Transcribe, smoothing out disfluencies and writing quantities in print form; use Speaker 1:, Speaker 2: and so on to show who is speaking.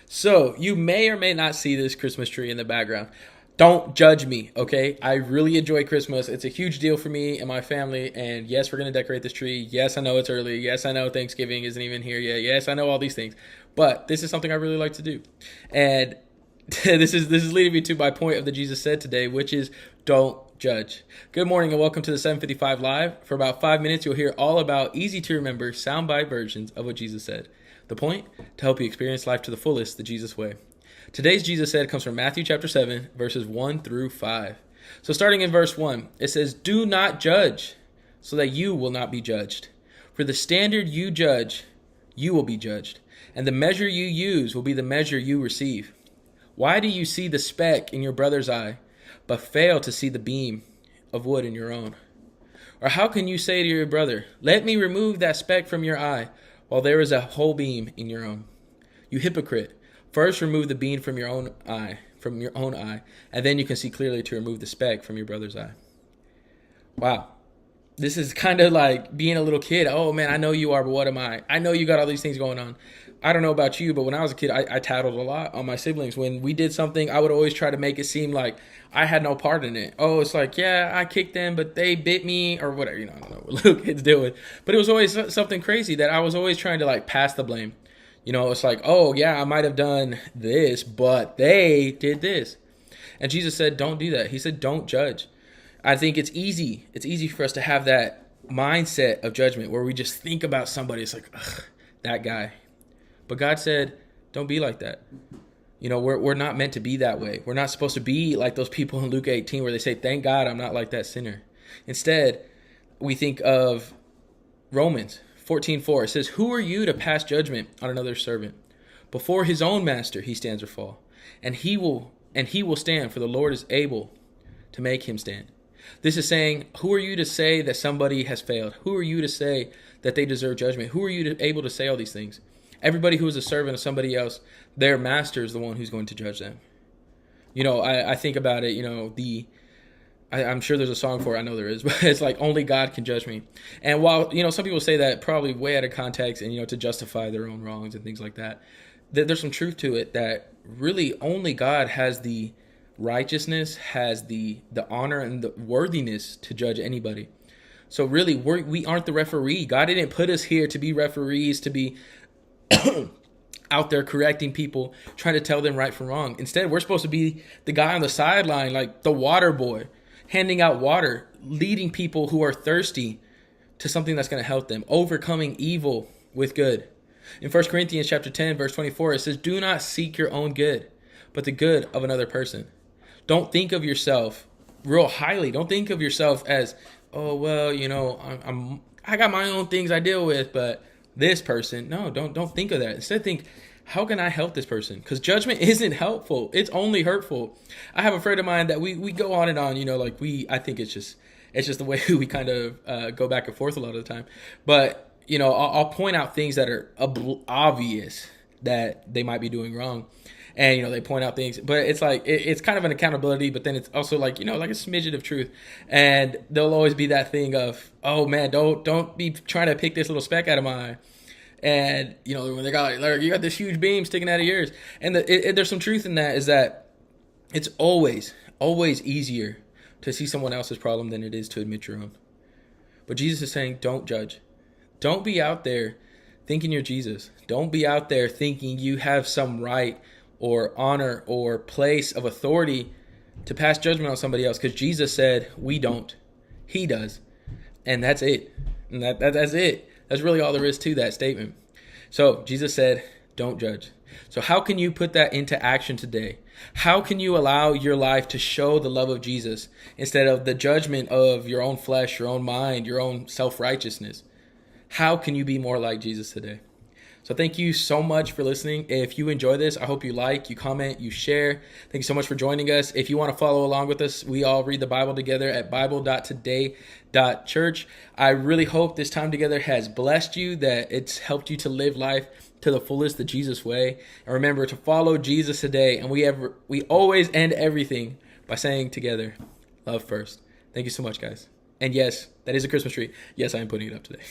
Speaker 1: So you may or may not see this Christmas tree in the background. Don't judge me, okay? I really enjoy Christmas. It's a huge deal for me and my family. And yes, we're going to decorate this tree. Yes, I know it's early. Yes, I know Thanksgiving isn't even here yet. Yes, I know all these things. But this is something I really like to do. And this is leading me to my point of the Jesus said today, which is don't judge. Good morning and welcome to the 755 Live. For about 5 minutes, you'll hear all about easy to remember soundbite versions of what Jesus said. The point? To help you experience life to the fullest the Jesus way. Today's Jesus said comes from Matthew chapter 7, verses 1 through 5. So starting in verse 1, it says, "Do not judge, so that you will not be judged. For the standard you judge, you will be judged. And the measure you use will be the measure you receive. Why do you see the speck in your brother's eye, but fail to see the beam of wood in your own? Or how can you say to your brother, 'Let me remove that speck from your eye,' while there is a whole beam in your own? You hypocrite! First remove the beam from your own eye, and then you can see clearly to remove the speck from your brother's eye." Wow. This is kind of like being a little kid. Oh man, I know you are, but what am I? I know you got all these things going on. I don't know about you, but when I was a kid, I tattled a lot on my siblings. When we did something, I would always try to make it seem like I had no part in it. Oh, it's like, yeah, I kicked them, but they bit me or whatever. I don't know what little kids deal with. But it was always something crazy that I was always trying to like pass the blame. It's like, oh yeah, I might have done this, but they did this. And Jesus said, don't do that. He said, don't judge. I think it's easy. It's easy for us to have that mindset of judgment where we just think about somebody. It's like, ugh, that guy. But God said, don't be like that. We're not meant to be that way. We're not supposed to be like those people in Luke 18 where they say, thank God I'm not like that sinner. Instead, we think of Romans 14:4. It says, "Who are you to pass judgment on another servant? Before his own master he stands or fall, and he will stand, for the Lord is able to make him stand." This is saying, who are you to say that somebody has failed? Who are you to say that they deserve judgment? Who are you able to say all these things? Everybody who is a servant of somebody else, their master is the one who's going to judge them. I think about it, I'm sure there's a song for it. I know there is, but it's like only God can judge me. And while, some people say that probably way out of context and, to justify their own wrongs and things like that, there's some truth to it that really only God has the righteousness, has the honor and the worthiness to judge anybody. So really, we aren't the referee. God didn't put us here to be referees, to be out there correcting people, trying to tell them right from wrong. Instead, we're supposed to be the guy on the sideline, like the water boy, handing out water, leading people who are thirsty to something that's going to help them, overcoming evil with good. In 1 Corinthians chapter 10, verse 24, it says, "Do not seek your own good, but the good of another person." Don't think of yourself real highly. Don't think of yourself as, oh, well, I got my own things I deal with, but this person, no, don't think of that. Instead, think, how can I help this person? Because judgment isn't helpful. It's only hurtful. I have a friend of mine that we go on and on, I think it's just the way we kind of go back and forth a lot of the time. But, I'll point out things that are obvious that they might be doing wrong. And, they point out things, but it's like, it's kind of an accountability, but then it's also like, like a smidgen of truth. And there'll always be that thing of, oh man, don't be trying to pick this little speck out of my eye. And, when they got like, you got this huge beam sticking out of yours. And there's some truth in that, is that it's always easier to see someone else's problem than it is to admit your own. But Jesus is saying, don't judge. Don't be out there thinking you're Jesus. Don't be out there thinking you have some right or honor or place of authority to pass judgment on somebody else. Because Jesus said, we don't. He does. And that's it. And that's it. That's really all there is to that statement. So Jesus said, don't judge. So how can you put that into action today? How can you allow your life to show the love of Jesus instead of the judgment of your own flesh, your own mind, your own self-righteousness? How can you be more like Jesus today? So thank you so much for listening. If you enjoy this, I hope you like, you comment, you share. Thank you so much for joining us. If you want to follow along with us, we all read the Bible together at bible.today.church. I really hope this time together has blessed you, that it's helped you to live life to the fullest, the Jesus way. And remember to follow Jesus today. And we always end everything by saying together, love first. Thank you so much, guys. And yes, that is a Christmas tree. Yes, I am putting it up today.